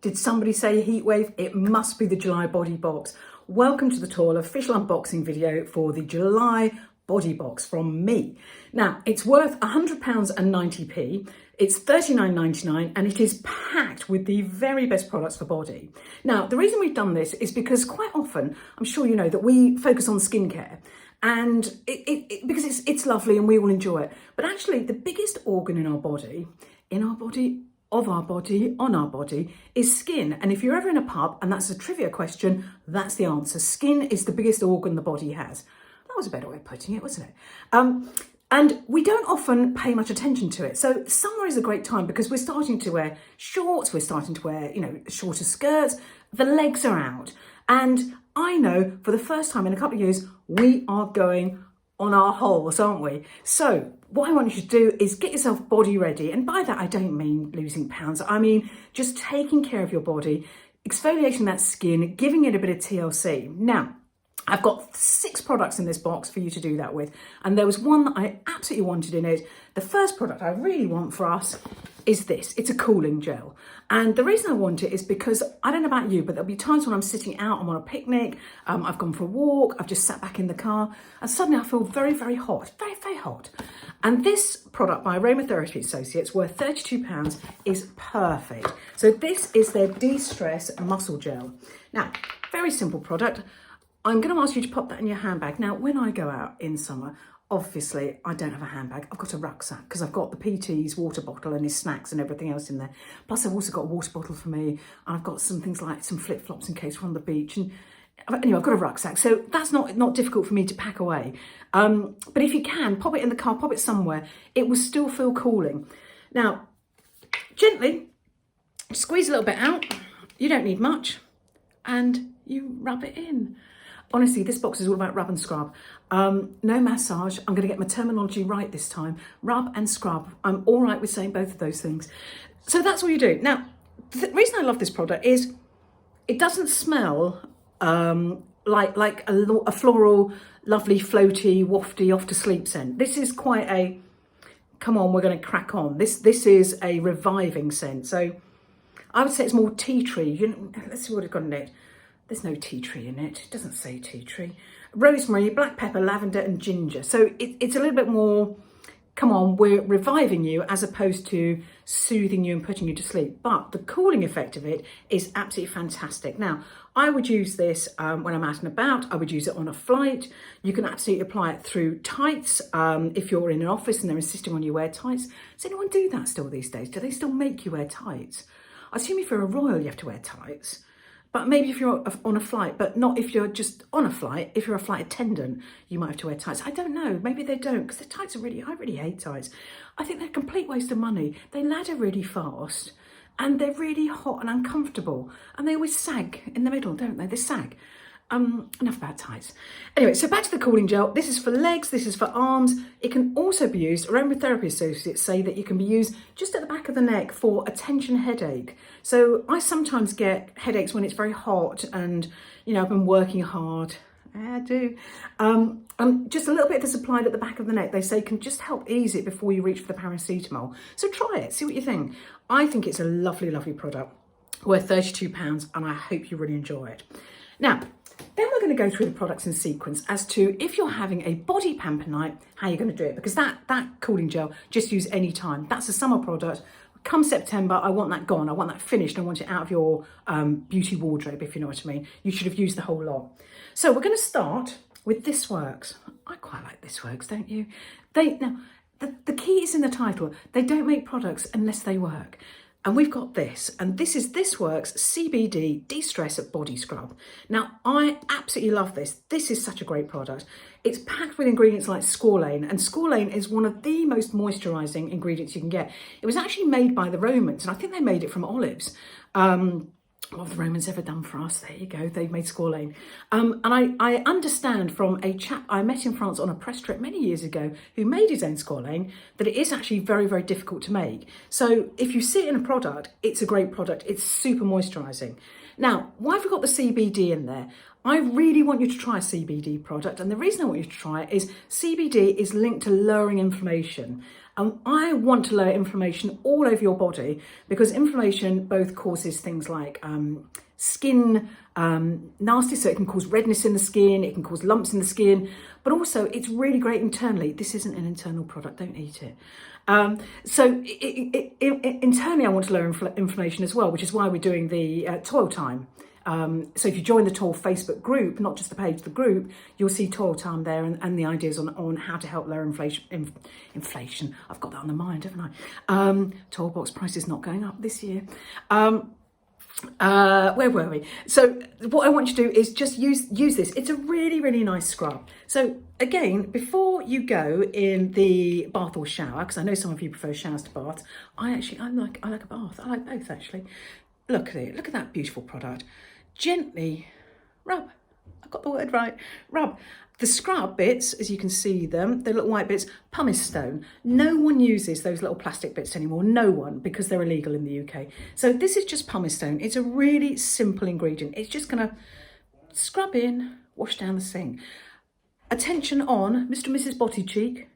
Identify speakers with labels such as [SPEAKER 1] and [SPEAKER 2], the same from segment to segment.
[SPEAKER 1] Did somebody say heatwave? It must be the July body box. Welcome to the TOYL official unboxing video for the July body box from me. Now, it's worth £100.90. It's $39.99 and it is packed with the very best products for body. Now, the reason we've done this is because quite often, I'm sure you know, that we focus on skincare. And because it's lovely and we all enjoy it. But actually, the biggest organ in our body, of our body, on our body, is skin. And if you're ever in a pub, and that's a trivia question, that's the answer. Skin is the biggest organ the body has. That was a better way of putting it, wasn't it? And we don't often pay much attention to it. So summer is a great time because we're starting to wear shorts, we're starting to wear, shorter skirts, the legs are out. And I know for the first time in a couple of years, we are going on our holes, aren't we? So what I want you to do is get yourself body ready. And by that, I don't mean losing pounds. I mean, just taking care of your body, exfoliating that skin, giving it a bit of TLC. Now, I've got 6 products in this box for you to do that with. And there was one that I absolutely wanted in it. The first product I really want for us is this. It's a cooling gel. And the reason I want it is because, I don't know about you, but there'll be times when I'm sitting out, I'm on a picnic, I've gone for a walk, I've just sat back in the car, and suddenly I feel very, very hot, very, very hot. And this product by Aromatherapy Associates, worth £32, is perfect. So this is their DeStress Muscle Gel. Now, very simple product. I'm going to ask you to pop that in your handbag. Now, when I go out in summer, obviously, I don't have a handbag. I've got a rucksack because I've got the PT's water bottle and his snacks and everything else in there. Plus, I've also got a water bottle for me. And I've got some things like some flip-flops in case we're on the beach. And anyway, I've got a rucksack. So that's not difficult for me to pack away. But if you can, pop it in the car, pop it somewhere. It will still feel cooling. Now, gently squeeze a little bit out. You don't need much. And you rub it in. Honestly, this box is all about rub and scrub. No massage. I'm going to get my terminology right this time. Rub and scrub. I'm all right with saying both of those things. So that's all you do. Now, the reason I love this product is it doesn't smell like a floral, lovely, floaty, wafty, off to sleep scent. This is quite a, come on, we're going to crack on. This is a reviving scent. So I would say it's more tea tree. Let's see what it's got in it. There's no tea tree in it. It doesn't say tea tree. Rosemary, black pepper, lavender and ginger. So it's a little bit more, come on, we're reviving you as opposed to soothing you and putting you to sleep. But the cooling effect of it is absolutely fantastic. Now, I would use this when I'm out and about. I would use it on a flight. You can absolutely apply it through tights. If you're in an office and they're insisting on you wear tights. Does anyone do that still these days? Do they still make you wear tights? I assume if you're a royal, you have to wear tights. But maybe if you're on a flight, but not if you're just on a flight. If you're a flight attendant, you might have to wear tights. I don't know. Maybe they don't, because the tights are I really hate tights. I think they're a complete waste of money. They ladder really fast and they're really hot and uncomfortable. And they always sag in the middle, don't they? They sag. Enough about tights. Anyway, so back to the cooling gel. This is for legs, this is for arms. It can also be used, Aromatherapy Associates say that it can be used just at the back of the neck for a tension headache. So I sometimes get headaches when it's very hot and, I've been working hard. I do. Just a little bit that's applied at the back of the neck, they say can just help ease it before you reach for the paracetamol. So try it, see what you think. I think it's a lovely, lovely product, worth £32, and I hope you really enjoy it. Now, then we're going to go through the products in sequence as to if you're having a body pamper night, how you're going to do it. Because that cooling gel, just use any time. That's a summer product. Come September, I want that gone. I want that finished. I want it out of your beauty wardrobe, if you know what I mean. You should have used the whole lot. So we're going to start with This Works. I quite like This Works, don't you? Now, the key is in the title. They don't make products unless they work. And we've got this, and this is This Works CBD De-Stress Body Scrub. Now, I absolutely love this. This is such a great product. It's packed with ingredients like squalane, and squalane is one of the most moisturising ingredients you can get. It was actually made by the Romans, and I think they made it from olives. What have the Romans ever done for us? There you go, they've made squalane. And I understand from a chap I met in France on a press trip many years ago who made his own squalane that it is actually very, very difficult to make. So if you see it in a product, it's a great product. It's super moisturising. Now, why have we got the CBD in there? I really want you to try a CBD product. And the reason I want you to try it is CBD is linked to lowering inflammation. And I want to lower inflammation all over your body, because inflammation both causes things like skin nasty, so it can cause redness in the skin, it can cause lumps in the skin, but also it's really great internally. This isn't an internal product, don't eat it. Internally I want to lower inflammation as well, which is why we're doing the TOYL time. So if you join the TOYL Facebook group, not just the page, the group, you'll see TOYL time there, and the ideas on how to help lower inflation. I've got that on the mind, haven't I? TOYL box price is not going up this year. Where were we? So what I want you to do is just use this. It's a really, really nice scrub. So again, before you go in the bath or shower, because I know some of you prefer showers to baths, I like a bath. I like both, actually. Look at it. Look at that beautiful product. Gently rub. I got the word right. Rub. The scrub bits, as you can see them, the little white bits, pumice stone. No one uses those little plastic bits anymore. No one, because they're illegal in the UK. So this is just pumice stone. It's a really simple ingredient. It's just going to scrub in, wash down the sink. Attention on Mr. and Mrs. Body cheek,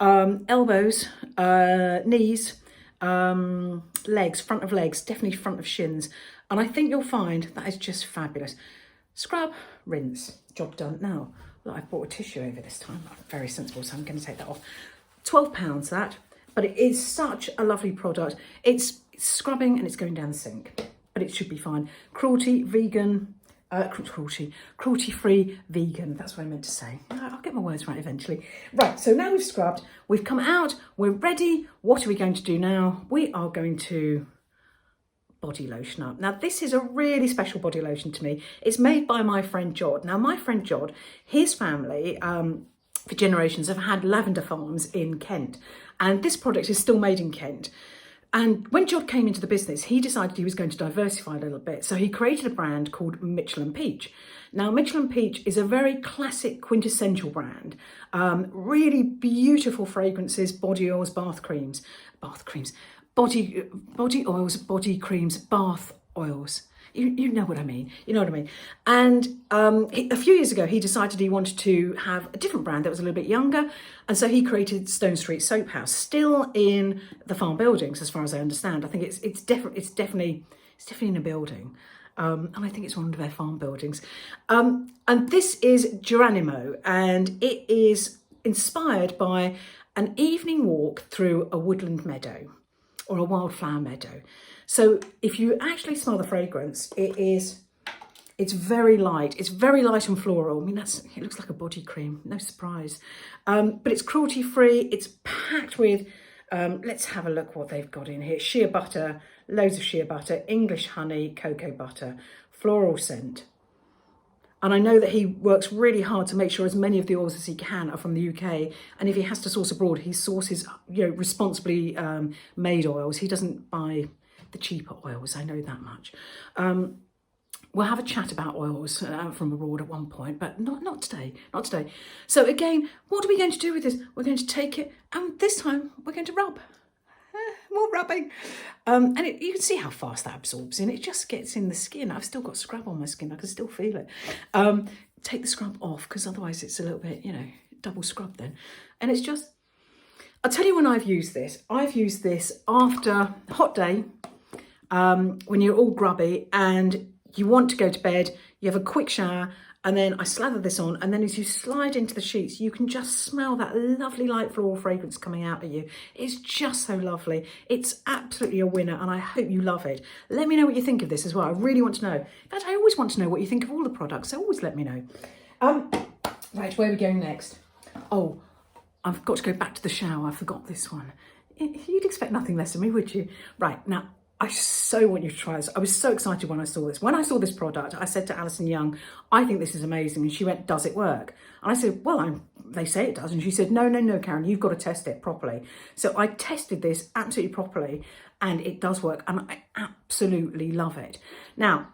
[SPEAKER 1] elbows, knees, legs, front of legs, definitely front of shins. And I think you'll find that is just fabulous. Scrub, rinse, job done. Now, look, I've brought a tissue over this time. I'm very sensible, so I'm going to take that off. £12 that, but it is such a lovely product. It's scrubbing and it's going down the sink, but it should be fine. Cruelty-free vegan. That's what I meant to say. I'll get my words right eventually. Right, so now we've scrubbed, we've come out, we're ready. What are we going to do now? We are going to body lotion up. Now, this is a really special body lotion to me. It's made by my friend Jod. Now, my friend Jod, his family for generations have had lavender farms in Kent, and this product is still made in Kent. And when Jod came into the business, he decided he was going to diversify a little bit. So he created a brand called Michel & Peach. Now, Michel & Peach is a very classic, quintessential brand. Really beautiful fragrances, body oils, body oils, body creams, bath oils. You know what I mean. You know what I mean. And a few years ago, he decided he wanted to have a different brand that was a little bit younger. And so he created Stone Street Soap House, still in the farm buildings, as far as I understand. I think it's definitely in a building. And I think it's one of their farm buildings. And this is Geranimo, and it is inspired by an evening walk through a woodland meadow or a wildflower meadow. So if you actually smell the fragrance, it's very light. It's very light and floral. I mean, it looks like a body cream, no surprise. But it's cruelty free. It's packed with, let's have a look what they've got in here. Shea butter, loads of shea butter, English honey, cocoa butter, floral scent. And I know that he works really hard to make sure as many of the oils as he can are from the UK. And if he has to source abroad, he sources, responsibly made oils. He doesn't buy the cheaper oils, I know that much. We'll have a chat about oils from abroad at one point, but not today, not today. So again, what are we going to do with this? We're going to take it, and this time we're going to rub. More rubbing. And you can see how fast that absorbs in. It just gets in the skin. I've still got scrub on my skin. I can still feel it. Take the scrub off, because otherwise it's a little bit, double scrub then. And it's just, I'll tell you when I've used this. I've used this after a hot day, when you're all grubby and you want to go to bed, you have a quick shower, and then I slather this on, and then as you slide into the sheets, you can just smell that lovely light floral fragrance coming out of you. It's just so lovely. It's absolutely a winner, and I hope you love it. Let me know what you think of this as well. I really want to know. In fact, I always want to know what you think of all the products, so always let me know. Right, where are we going next? Oh, I've got to go back to the shower. I forgot this one. You'd expect nothing less of me, would you? Right, now, I so want you to try this. I was so excited when I saw this. When I saw this product, I said to Alison Young, I think this is amazing. And she went, does it work? And I said, well, they say it does. And she said, no, Karen, you've got to test it properly. So I tested this absolutely properly, and it does work. And I absolutely love it. Now,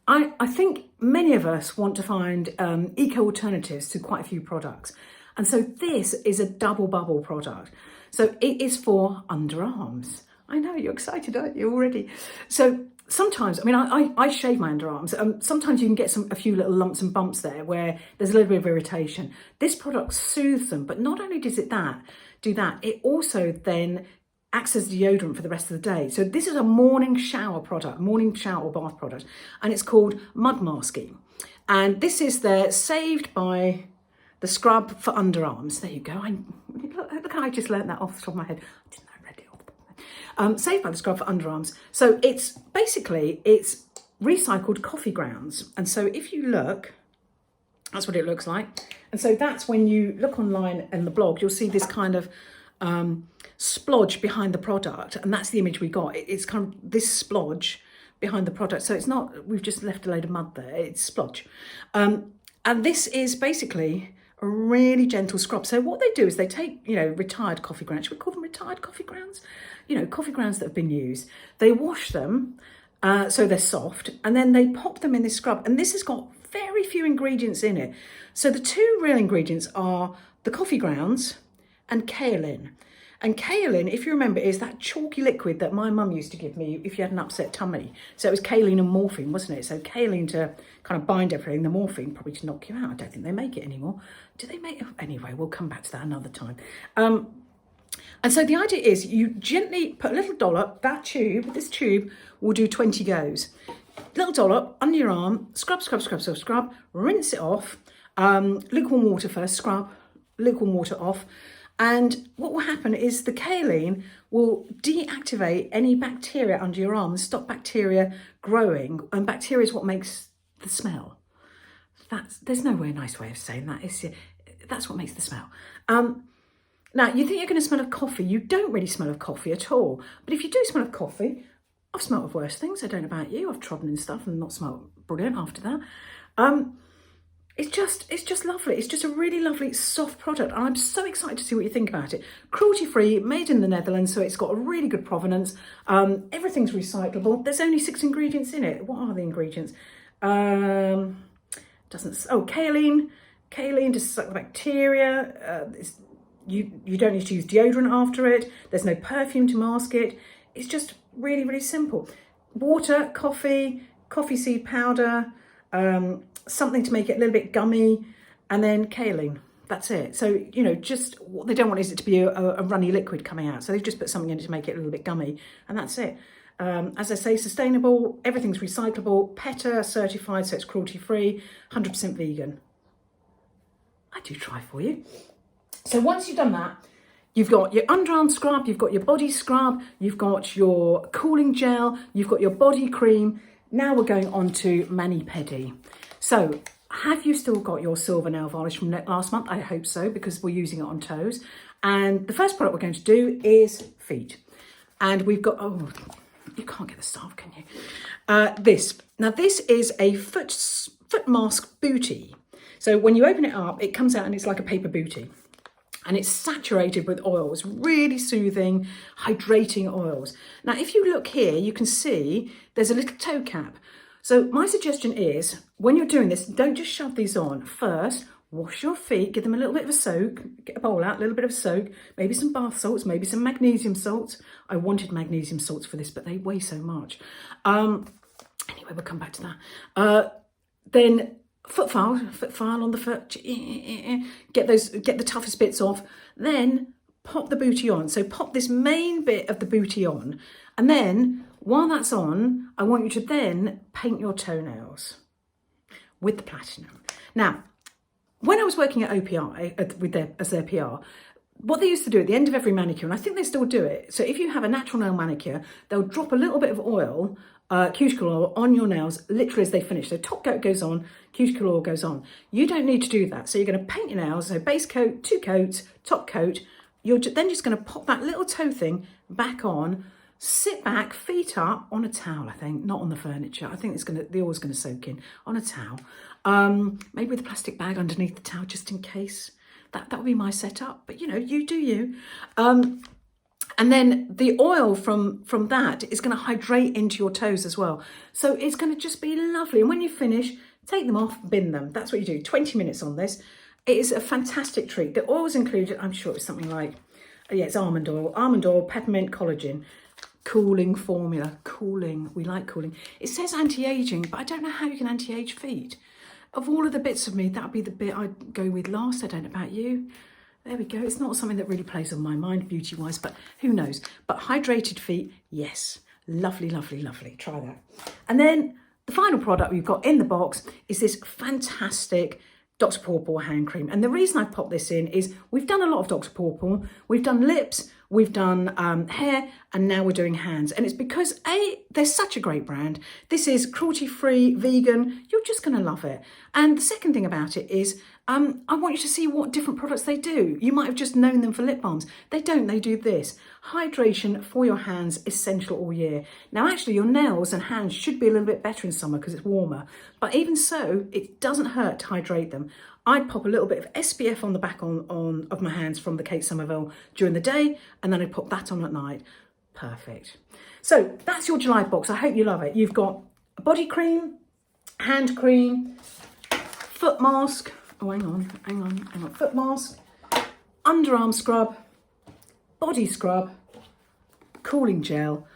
[SPEAKER 1] I think many of us want to find eco alternatives to quite a few products. And so this is a double bubble product. So it is for underarms. I know, you're excited, aren't you, already? So sometimes, I shave my underarms. Sometimes you can get a few little lumps and bumps there where there's a little bit of irritation. This product soothes them, but not only does it that, do that. It also then acts as deodorant for the rest of the day. So this is a morning shower product, morning shower or bath product, and it's called Mud Masking. And this is their Saved by the Scrub for Underarms. There you go. Look how I just learnt that off the top of my head. I didn't know I read it off the top of my head. Saved by the Scrub for Underarms. So it's basically, it's recycled coffee grounds. And so if you look, that's what it looks like. And so that's when you look online and the blog, you'll see this kind of splodge behind the product, and that's the image we got. It's kind of this splodge behind the product, so it's not we've just left a load of mud there, it's splodge. And this is basically a really gentle scrub. So what they do is they take, you know, retired coffee grounds, should we call them retired coffee grounds? You know, coffee grounds that have been used, they wash them so they're soft, and then they pop them in this scrub, and this has got very few ingredients in it. So the two real ingredients are the coffee grounds and kaolin. And kaolin, if you remember, is that chalky liquid that my mum used to give me if you had an upset tummy. So it was kaolin and morphine, wasn't it? So kaolin to kind of bind everything, the morphine probably to knock you out. I don't think they make it anymore. Do they make it? Anyway, we'll come back to that another time. And so the idea is you gently put a little dollop, this tube will do 20 goes. Little dollop under your arm, scrub, scrub, scrub, scrub, scrub, rinse it off. Lukewarm water first, scrub, lukewarm water off. And what will happen is the kaolin will deactivate any bacteria under your arm and stop bacteria growing. And bacteria is what makes the smell. There's no nice way of saying that. That's what makes the smell. Now, you think you're going to smell of coffee. You don't really smell of coffee at all. But if you do smell of coffee, I've smelled of worse things. I don't know about you. I've trodden in stuff and not smelled brilliant after that. It's just lovely. It's just a really lovely soft product. And I'm so excited to see what you think about it. Cruelty-free, made in the Netherlands, so it's got a really good provenance. Everything's recyclable. There's only 6 ingredients in it. What are the ingredients? Kaolin to suck the bacteria. You don't need to use deodorant after it. There's no perfume to mask it. It's just really, really simple. Water, coffee seed powder, something to make it a little bit gummy, and then kaolin. That's it. So, you know, just what they don't want is it to be a runny liquid coming out. So they've just put something in it to make it a little bit gummy, and that's it. As I say, sustainable, everything's recyclable, PETA certified, so it's cruelty-free, 100% vegan. I do try for you. So once you've done that, you've got your underarm scrub, you've got your body scrub, you've got your cooling gel, you've got your body cream. Now we're going on to mani-pedi. So have you still got your silver nail varnish from last month? I hope so, because we're using it on toes. And the first product we're going to do is feet. And we've got, oh, you can't get the staff, can you? This. Now this is a foot mask booty. So when you open it up, it comes out and it's like a paper booty. And it's saturated with oils, really soothing, hydrating oils. Now, if you look here, you can see there's a little toe cap. So my suggestion is, when you're doing this, don't just shove these on. First, wash your feet, give them a little bit of a soak, get a bowl out, a little bit of a soak, maybe some bath salts, maybe some magnesium salts. I wanted magnesium salts for this, but they weigh so much. Anyway, we'll come back to that. Then foot file on the foot, get the toughest bits off, then pop the booty on. So pop this main bit of the booty on, and then while that's on, I want you to then paint your toenails with the platinum. Now, when I was working at OPI as their PR, what they used to do at the end of every manicure, and I think they still do it, so if you have a natural nail manicure, they'll drop a little bit of oil, cuticle oil, on your nails literally as they finish. So top coat goes on, cuticle oil goes on. You don't need to do that. So you're going to paint your nails, so base coat, 2 coats, top coat. You're then just going to pop that little toe thing back on, sit back, feet up on a towel, I think, not on the furniture. I think the oil's going to soak in on a towel. Maybe with a plastic bag underneath the towel just in case. That would be my setup, but you know, you do you. And then the oil from that is going to hydrate into your toes as well. So it's going to just be lovely. And when you finish, take them off, bin them. That's what you do. 20 minutes on this. It is a fantastic treat. The oil's included, I'm sure it's something like, it's almond oil, peppermint, collagen, cooling formula, cooling. We like cooling. It says anti-aging, but I don't know how you can anti-age feet. Of all of the bits of me, that would be the bit I'd go with last. I don't know about you. There we go. It's not something that really plays on my mind beauty-wise, but who knows? But hydrated feet, yes. Lovely, lovely, lovely. Try that. And then the final product we've got in the box is this fantastic Dr. Pawpaw hand cream. And the reason I popped this in is we've done a lot of Dr. Pawpaw. We've done lips, we've done hair, and now we're doing hands. And it's because they're such a great brand. This is cruelty-free, vegan. You're just going to love it. And the second thing about it is I want you to see what different products they do. You might have just known them for lip balms. They don't, they do this. Hydration for your hands, essential all year. Now actually your nails and hands should be a little bit better in summer because it's warmer. But even so, it doesn't hurt to hydrate them. I pop a little bit of SPF on the back of my hands from the Kate Somerville during the day, and then I pop that on at night. Perfect. So that's your July box. I hope you love it. You've got a body cream, hand cream, foot mask. Oh, hang on. Foot mask, underarm scrub, body scrub, cooling gel.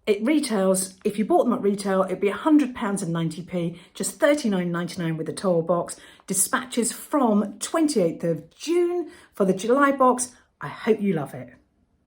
[SPEAKER 1] It retails, if you bought them at retail, it'd be £100.90, just $39.99 with the TOYL box. Dispatches from 28th of June for the July box. I hope you love it.